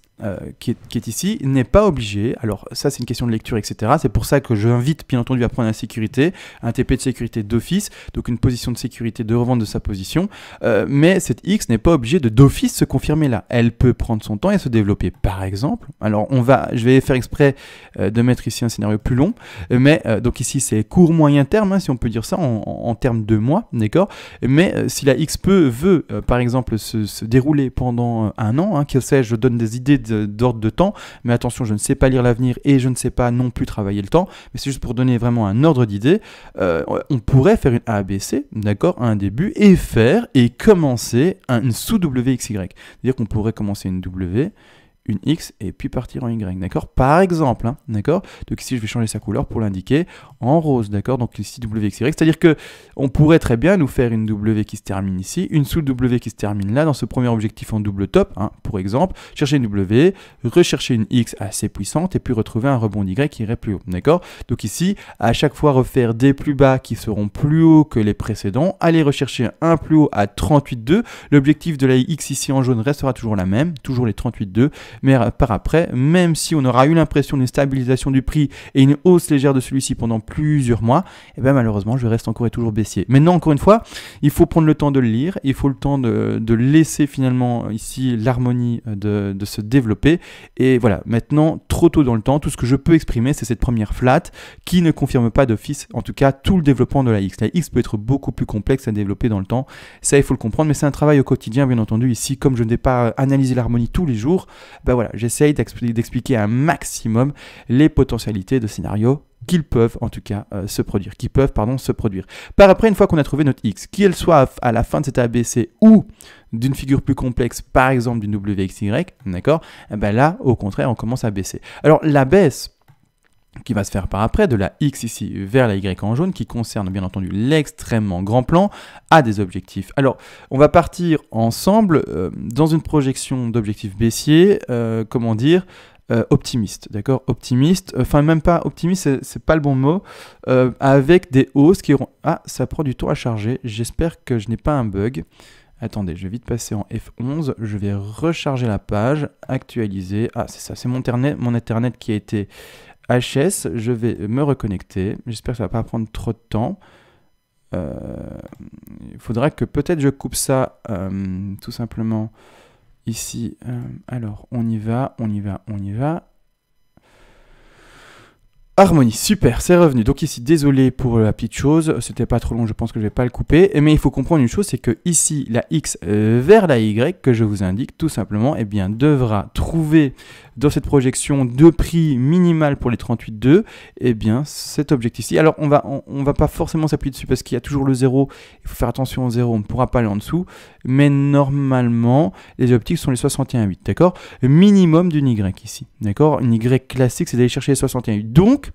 qui est ici, n'est pas obligé, alors ça c'est une question de lecture, etc. C'est pour ça que je invite bien entendu à prendre la sécurité, un TP de sécurité d'office, donc une position de sécurité de revente de sa position, mais cette X n'est pas obligée de d'office se confirmer là. Elle peut prendre son temps et se développer. Par exemple, alors je vais faire exprès de mettre ici un scénario plus long, mais donc ici c'est court moyen terme, hein, si on peut dire ça, en termes de mois, d'accord. Mais si la X veut par exemple se dérouler pendant un an, hein, que sais-je, je donne des idées d'ordre de temps, mais attention, je ne sais pas lire l'avenir et je ne sais pas non plus travailler le temps, mais c'est juste pour donner vraiment un ordre d'idée. On pourrait faire une ABC, d'accord, à un début, et commencer une sous-WXY. C'est-à-dire qu'on pourrait commencer une W, une X et puis partir en Y, d'accord? Par exemple, hein, d'accord? Donc ici, je vais changer sa couleur pour l'indiquer en rose, d'accord? Donc ici, WXY, c'est-à-dire que on pourrait très bien nous faire une W qui se termine ici, une sous-W qui se termine là, dans ce premier objectif en double top, hein, pour exemple, chercher une W, rechercher une X assez puissante et puis retrouver un rebond Y qui irait plus haut, d'accord? Donc ici, à chaque fois refaire des plus bas qui seront plus hauts que les précédents, aller rechercher un plus haut à 38,2, l'objectif de la X ici en jaune restera toujours la même, toujours les 38,2, mais par après, même si on aura eu l'impression d'une stabilisation du prix et une hausse légère de celui-ci pendant plusieurs mois, et bien malheureusement, je reste encore et toujours baissier. Maintenant, encore une fois, il faut prendre le temps de le lire, il faut le temps de laisser finalement ici l'harmonie de se développer. Et voilà, maintenant, trop tôt dans le temps, tout ce que je peux exprimer, c'est cette première flat qui ne confirme pas d'office, en tout cas, tout le développement de la X. La X peut être beaucoup plus complexe à développer dans le temps, ça il faut le comprendre, mais c'est un travail au quotidien, bien entendu. Ici, comme je ne vais pas analyser l'harmonie tous les jours, ben voilà, j'essaye d'expliquer un maximum les potentialités de scénarios qu'ils peuvent en tout cas se produire, Par après, une fois qu'on a trouvé notre X, qu'elle soit à la fin de cette ABC ou d'une figure plus complexe, par exemple d'une WXY, d'accord, ben là, au contraire, on commence à baisser. Alors, la baisse qui va se faire par après, de la X ici vers la Y en jaune, qui concerne bien entendu l'extrêmement grand plan, a des objectifs. Alors, on va partir ensemble dans une projection d'objectifs baissiers, comment dire, optimiste, d'accord, optimiste, enfin même pas optimiste, c'est pas le bon mot, avec des hausses qui auront... Ah, ça prend du temps à charger, j'espère que je n'ai pas un bug. Attendez, je vais vite passer en F11, je vais recharger la page, actualiser, ah c'est ça, c'est mon Ethernet qui a été HS, je vais me reconnecter. J'espère que ça va pas prendre trop de temps. Il faudra que peut-être je coupe ça tout simplement ici. Alors, on y va. Harmonie, super, c'est revenu. Donc ici, désolé pour la petite chose, c'était pas trop long, je pense que je vais pas le couper. Mais il faut comprendre une chose, c'est que ici, la X vers la Y, que je vous indique tout simplement, eh bien, devra trouver dans cette projection de prix minimal pour les 38,2, eh bien, cet objectif-ci. Alors, on va pas forcément s'appuyer dessus parce qu'il y a toujours le 0. Il faut faire attention au 0, on ne pourra pas aller en dessous. Mais normalement, les optiques sont les 61,8, d'accord? Minimum d'une Y ici, d'accord? Une Y classique, c'est d'aller chercher les 61,8. Donc,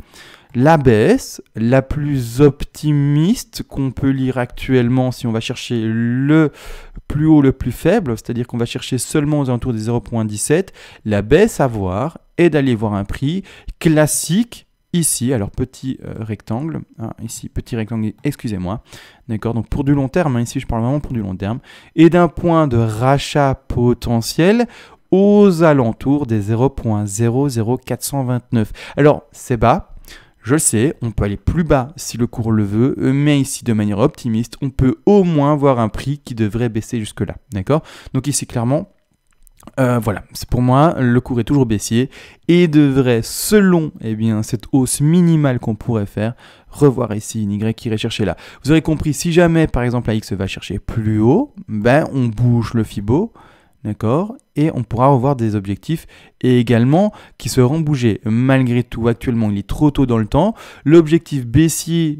la baisse la plus optimiste qu'on peut lire actuellement, si on va chercher le plus haut, le plus faible, c'est-à-dire qu'on va chercher seulement aux alentours des 0,17, la baisse à voir est d'aller voir un prix classique ici. Alors petit rectangle, ici petit rectangle, excusez-moi, d'accord, donc pour du long terme, ici je parle vraiment pour du long terme, et d'un point de rachat potentiel aux alentours des 0,00429. Alors c'est bas, je le sais, on peut aller plus bas si le cours le veut, mais ici de manière optimiste, on peut au moins voir un prix qui devrait baisser jusque-là, d'accord? Donc ici clairement, voilà, c'est pour moi, le cours est toujours baissier et devrait, selon cette hausse minimale qu'on pourrait faire, revoir ici une Y qui irait chercher là. Vous aurez compris, si jamais par exemple la X va chercher plus haut, on bouge le Fibo, d'accord, et on pourra revoir des objectifs et également qui seront bougés. Malgré tout, actuellement, il est trop tôt dans le temps. L'objectif baissier,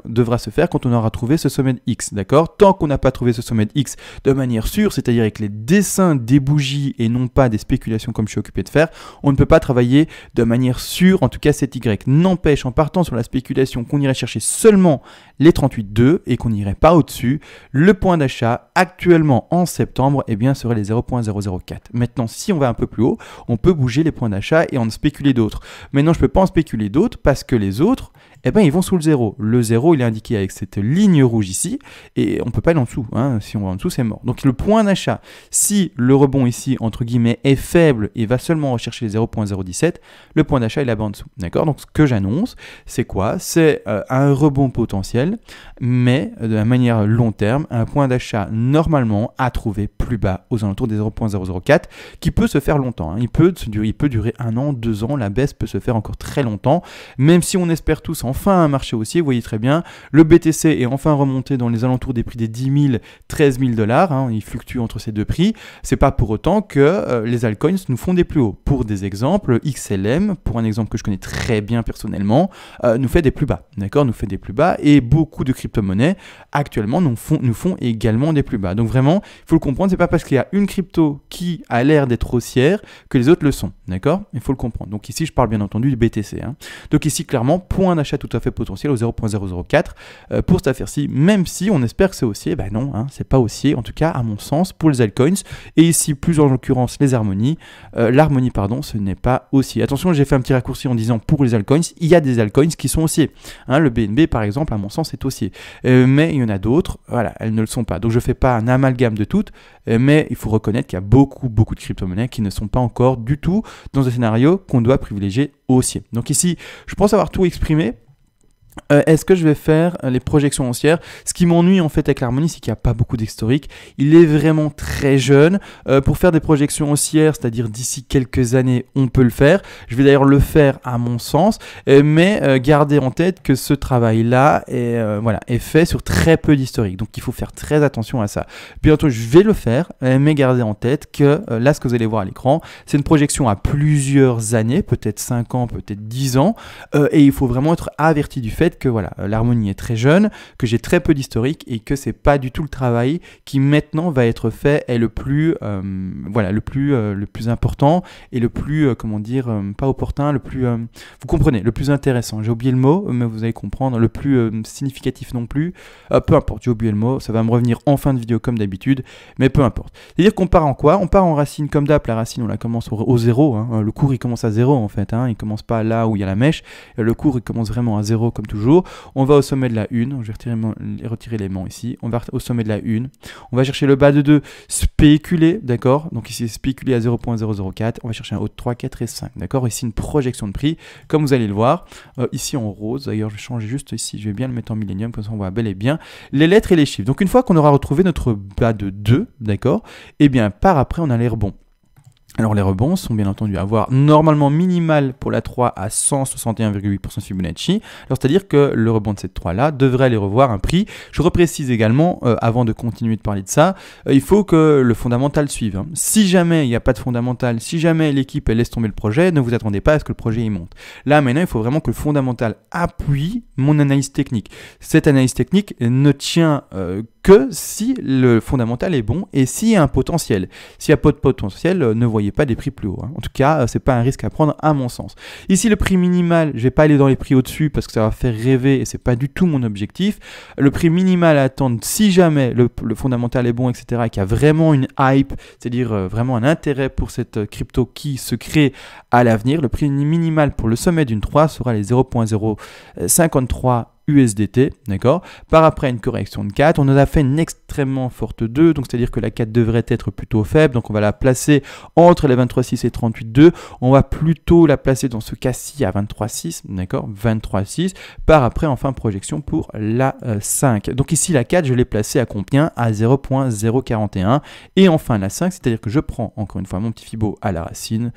devra se faire quand on aura trouvé ce sommet de X, d'accord? Tant qu'on n'a pas trouvé ce sommet de X de manière sûre, c'est-à-dire avec les dessins des bougies et non pas des spéculations comme je suis occupé de faire, on ne peut pas travailler de manière sûre, en tout cas cette Y. N'empêche, en partant sur la spéculation qu'on irait chercher seulement les 38,2 et qu'on n'irait pas au-dessus, le point d'achat actuellement en septembre, serait les 0,004. Maintenant, si on va un peu plus haut, on peut bouger les points d'achat et en spéculer d'autres. Maintenant, je ne peux pas en spéculer d'autres parce que les autres, ils vont sous le 0. Le 0, il est indiqué avec cette ligne rouge ici et on ne peut pas aller en dessous. Si on va en dessous, c'est mort. Donc, le point d'achat, si le rebond ici, entre guillemets, est faible et va seulement rechercher les 0,017, le point d'achat est là-bas en dessous. D'accord? Donc, ce que j'annonce, c'est quoi? C'est un rebond potentiel, mais de manière long terme, un point d'achat normalement à trouver plus bas aux alentours des 0,004 qui peut se faire longtemps. Il peut durer 1 an, 2 ans, la baisse peut se faire encore très longtemps, même si on espère tous enfin un marché haussier. Vous voyez très bien, le BTC est enfin remonté dans les alentours des prix des 10 000, 13 000 $, il fluctue entre ces deux prix. C'est pas pour autant que les altcoins nous font des plus hauts. Pour des exemples, XLM, pour un exemple que je connais très bien personnellement, nous fait des plus bas, d'accord, nous fait des plus bas, et beaucoup de crypto-monnaies actuellement nous font également des plus bas. Donc vraiment, il faut le comprendre, c'est pas parce qu'il y a une crypto qui a l'air d'être haussière que les autres le sont, d'accord? Il faut le comprendre. Donc ici, je parle bien entendu du BTC. Donc ici, clairement, point d'achat tout à fait potentiel au 0,004 pour cette affaire-ci, même si on espère que c'est haussier. Non, c'est pas haussier, en tout cas, à mon sens, pour les altcoins. Et ici, plus en l'occurrence, les harmonies. L'harmonie, pardon, ce n'est pas haussier. Attention, j'ai fait un petit raccourci en disant pour les altcoins, il y a des altcoins qui sont haussiers. Le BNB, par exemple, à mon sens, est haussier. Mais il y en a d'autres, voilà, elles ne le sont pas. Donc je ne fais pas un amalgame de toutes, mais il faut reconnaître qu'il y a beaucoup de crypto-monnaies qui ne sont pas encore du tout dans un scénario qu'on doit privilégier haussier. Donc ici, je pense avoir tout exprimé. Est-ce que je vais faire les projections haussières? Ce qui m'ennuie en fait avec l'harmonie, c'est qu'il n'y a pas beaucoup d'historique. Il est vraiment très jeune. Pour faire des projections haussières, c'est-à-dire d'ici quelques années, on peut le faire. Je vais d'ailleurs le faire à mon sens, mais gardez en tête que ce travail-là est fait sur très peu d'historique. Donc il faut faire très attention à ça. Bientôt, je vais le faire, mais gardez en tête que là, ce que vous allez voir à l'écran, c'est une projection à plusieurs années, peut-être 5 ans, peut-être 10 ans, et il faut vraiment être averti du fait que voilà, l'harmonie est très jeune, que j'ai très peu d'historique et que c'est pas du tout le travail qui maintenant va être fait est le plus important et le plus pas opportun, le plus vous comprenez, le plus intéressant. J'ai oublié le mot, mais vous allez comprendre, le plus significatif non plus. Peu importe, j'ai oublié le mot, ça va me revenir en fin de vidéo comme d'habitude, mais peu importe. C'est-à-dire qu'on part en quoi? On part en racine comme d'hab. La racine, on la commence au 0. Le cours il commence à 0 en fait. Il commence pas là où il y a la mèche. Le cours il commence vraiment à 0 comme toujours. On va au sommet de la 1, je vais retirer l'élément ici. On va au sommet de la 1. On va chercher le bas de 2 spéculé, d'accord? Donc ici, spéculé à 0.004. On va chercher un haut de 3, 4 et 5, d'accord? Ici, une projection de prix, comme vous allez le voir. Ici, en rose. D'ailleurs, je vais changer juste ici. Je vais bien le mettre en millénium, comme ça, on voit bel et bien les lettres et les chiffres. Donc, une fois qu'on aura retrouvé notre bas de 2, d'accord? Et bien, par après, on a les rebonds. Alors les rebonds sont bien entendu à voir normalement minimal pour la 3 à 161,8% Fibonacci. Alors c'est-à-dire que le rebond de cette 3-là devrait aller revoir un prix. Je reprécise également, avant de continuer de parler de ça, il faut que le fondamental suive. Hein. Si jamais il n'y a pas de fondamental, si jamais l'équipe laisse tomber le projet, ne vous attendez pas à ce que le projet y monte. Là maintenant, il faut vraiment que le fondamental appuie mon analyse technique. Cette analyse technique ne tient que si le fondamental est bon et s'il y a un potentiel. S'il n'y a pas de potentiel, ne voyez pas des prix plus hauts. Hein. En tout cas, ce n'est pas un risque à prendre à mon sens. Ici, le prix minimal, je ne vais pas aller dans les prix au-dessus parce que ça va faire rêver et ce n'est pas du tout mon objectif. Le prix minimal à attendre, si jamais le fondamental est bon, etc., et qu'il y a vraiment une hype, c'est-à-dire vraiment un intérêt pour cette crypto qui se crée à l'avenir, le prix minimal pour le sommet d'une 3 sera les 0.053 USDT, d'accord. Par après une correction de 4, on en a fait une extrêmement forte 2, donc c'est-à-dire que la 4 devrait être plutôt faible, donc on va la placer entre les 23,6 et 38,2, on va plutôt la placer dans ce cas-ci à 23,6, d'accord, 23,6, par après enfin projection pour la 5. Donc ici la 4, je l'ai placée à combien? À 0.041, et enfin la 5, c'est-à-dire que je prends encore une fois mon petit Fibo à la racine,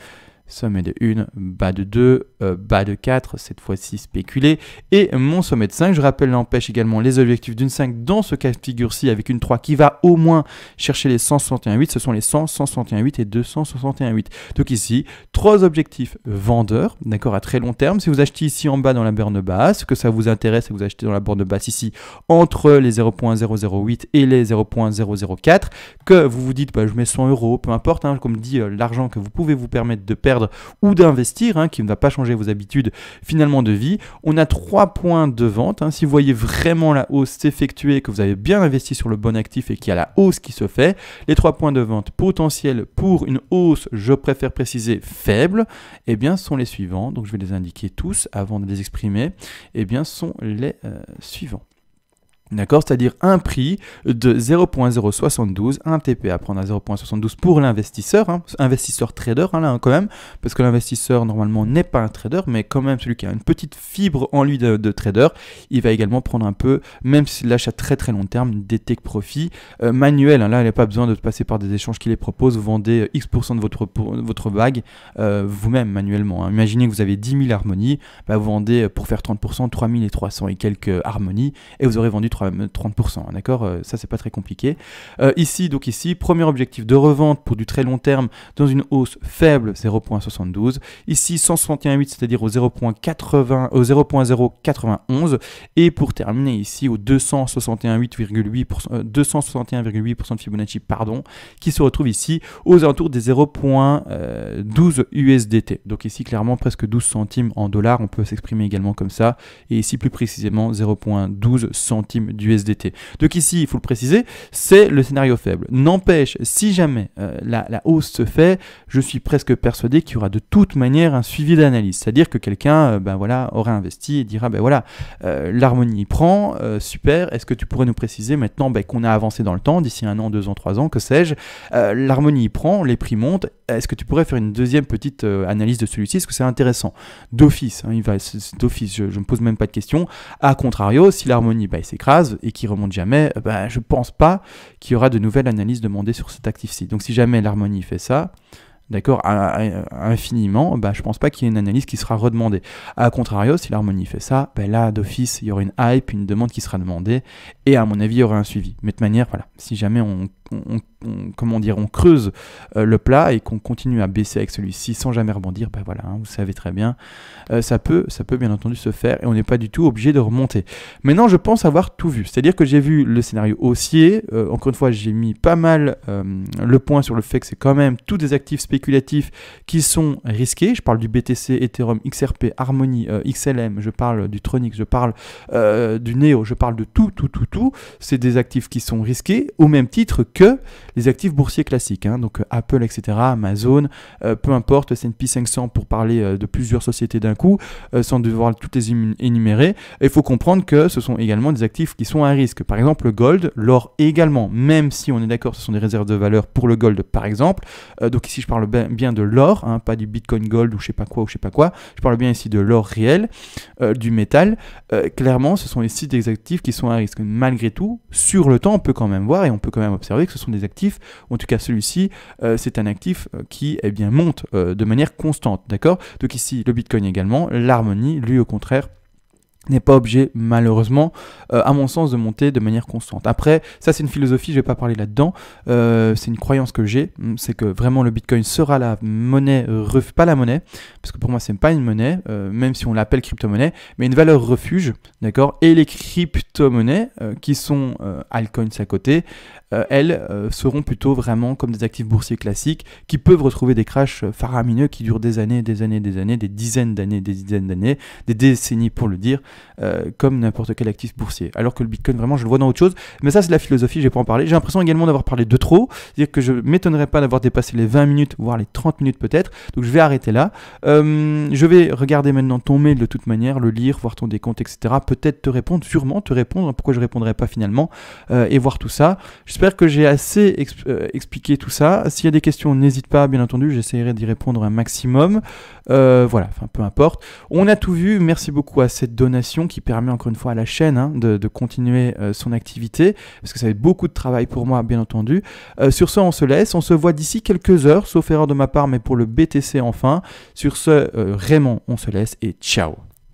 sommet de 1, bas de 2, bas de 4, cette fois-ci spéculé, et mon sommet de 5, je rappelle, n'empêche également les objectifs d'une 5 dans ce cas de figure-ci avec une 3 qui va au moins chercher les 161,8, ce sont les 100, 161,8 et 261,8. Donc ici, 3 objectifs vendeurs, d'accord, à très long terme. Si vous achetez ici en bas dans la borne basse, que ça vous intéresse et que vous achetez dans la borne basse ici entre les 0.008 et les 0.004, que vous vous dites, bah, je mets 100 €, peu importe, hein, comme dit l'argent que vous pouvez vous permettre de perdre ou d'investir, hein, qui ne va pas changer vos habitudes finalement de vie. On a 3 points de vente. Hein. Si vous voyez vraiment la hausse s'effectuer, que vous avez bien investi sur le bon actif et qu'il y a la hausse qui se fait, les 3 points de vente potentiels pour une hausse, je préfère préciser faible, eh bien sont les suivants. Donc je vais les indiquer tous avant de les exprimer. Eh bien sont les suivants. D'accord, c'est-à-dire un prix de 0.072, un TP à prendre à 0.72 pour l'investisseur, hein, investisseur trader hein, là quand même, parce que l'investisseur normalement n'est pas un trader, mais quand même celui qui a une petite fibre en lui de trader, il va également prendre un peu, même s'il lâche à très très long terme, des take profits manuels. Hein, là, il n'y a pas besoin de passer par des échanges qui les proposent, vous vendez X% de votre bague vous-même manuellement. Hein. Imaginez que vous avez 10 000 harmonies, bah, vous vendez pour faire 30%, 3300 et quelques harmonies, et vous aurez vendu 30%, d'accord, ça c'est pas très compliqué. Ici, premier objectif de revente pour du très long terme dans une hausse faible, 0.72. Ici, 161,8, c'est-à-dire au 0.091. Et pour terminer ici au 261,8% de Fibonacci, pardon, qui se retrouve ici aux alentours des 0.12 USDT. Donc ici, clairement, presque 12 centimes en dollars, on peut s'exprimer également comme ça. Et ici, plus précisément, 0.12 centimes d'USDT. Donc ici, il faut le préciser, c'est le scénario faible. N'empêche, si jamais la hausse se fait, je suis presque persuadé qu'il y aura de toute manière un suivi d'analyse. C'est-à-dire que quelqu'un aura investi et dira, l'harmonie prend, super, est-ce que tu pourrais nous préciser maintenant qu'on a avancé dans le temps, d'ici 1 an, 2 ans, 3 ans, que sais-je, l'harmonie prend, les prix montent, est-ce que tu pourrais faire une deuxième petite analyse de celui-ci, est-ce que c'est intéressant? D'office, hein, d'office, je ne me pose même pas de questions. A contrario, si l'harmonie s'écrase et qui remonte jamais, je pense pas qu'il y aura de nouvelles analyses demandées sur cet actif-ci. Donc si jamais l'harmonie fait ça, d'accord, infiniment, je pense pas qu'il y ait une analyse qui sera redemandée. A contrario, si l'harmonie fait ça, là d'office, il y aura une hype, une demande qui sera demandée, et à mon avis, il y aura un suivi. Mais de manière, voilà, si jamais on creuse le plat et qu'on continue à baisser avec celui-ci sans jamais rebondir, vous savez très bien, ça peut bien entendu se faire et on n'est pas du tout obligé de remonter. Maintenant, je pense avoir tout vu, c'est-à-dire que j'ai vu le scénario haussier, encore une fois, j'ai mis pas mal le point sur le fait que c'est quand même tous des actifs spéculatifs qui sont risqués. Je parle du BTC, Ethereum, XRP, Harmony, XLM, je parle du Tronic, je parle du Neo, je parle de tout. C'est des actifs qui sont risqués au même titre que les actifs boursiers classiques, hein, donc Apple, etc., Amazon, peu importe, S&P 500 pour parler de plusieurs sociétés d'un coup, sans devoir toutes les énumérer. Il faut comprendre que ce sont également des actifs qui sont à risque. Par exemple, le gold, l'or également, même si on est d'accord, ce sont des réserves de valeur pour le gold, par exemple. Donc ici, je parle bien de l'or, hein, pas du Bitcoin Gold ou je sais pas quoi. Je parle bien ici de l'or réel, du métal. Clairement, ce sont ici des actifs qui sont à risque. Malgré tout, sur le temps, on peut quand même voir et on peut quand même observer que ce sont des actifs, en tout cas celui-ci, c'est un actif qui monte de manière constante. D'accord? Donc ici, le Bitcoin également, l'Harmony, lui au contraire, n'est pas obligé, malheureusement, à mon sens, de monter de manière constante. Après, ça c'est une philosophie, je ne vais pas parler là-dedans, c'est une croyance que j'ai, c'est que vraiment le Bitcoin sera la monnaie, pas la monnaie, parce que pour moi c'est pas une monnaie, même si on l'appelle crypto-monnaie, mais une valeur refuge, d'accord, et les crypto-monnaies, qui sont altcoins à côté, elles seront plutôt vraiment comme des actifs boursiers classiques, qui peuvent retrouver des crashs faramineux qui durent des années, des dizaines d'années, des décennies pour le dire, comme n'importe quel actif boursier. Alors que le Bitcoin, vraiment, je le vois dans autre chose. Mais ça, c'est la philosophie, je vais pas en parler. J'ai l'impression également d'avoir parlé de trop. C'est-à-dire que je m'étonnerais pas d'avoir dépassé les 20 minutes, voire les 30 minutes peut-être. Donc je vais arrêter là. Je vais regarder maintenant ton mail de toute manière, le lire, voir ton décompte, etc. Peut-être te répondre, sûrement te répondre. Pourquoi je répondrai pas finalement et voir tout ça. J'espère que j'ai assez expliqué tout ça. S'il y a des questions, n'hésite pas, bien entendu. J'essaierai d'y répondre un maximum. Voilà, enfin peu importe. On a tout vu. Merci beaucoup à cette donation qui permet encore une fois à la chaîne de continuer son activité, parce que ça va être beaucoup de travail pour moi, bien entendu. Sur ce, on se laisse. On se voit d'ici quelques heures, sauf erreur de ma part, mais pour le BTC enfin. Sur ce, Raymond, on se laisse et ciao.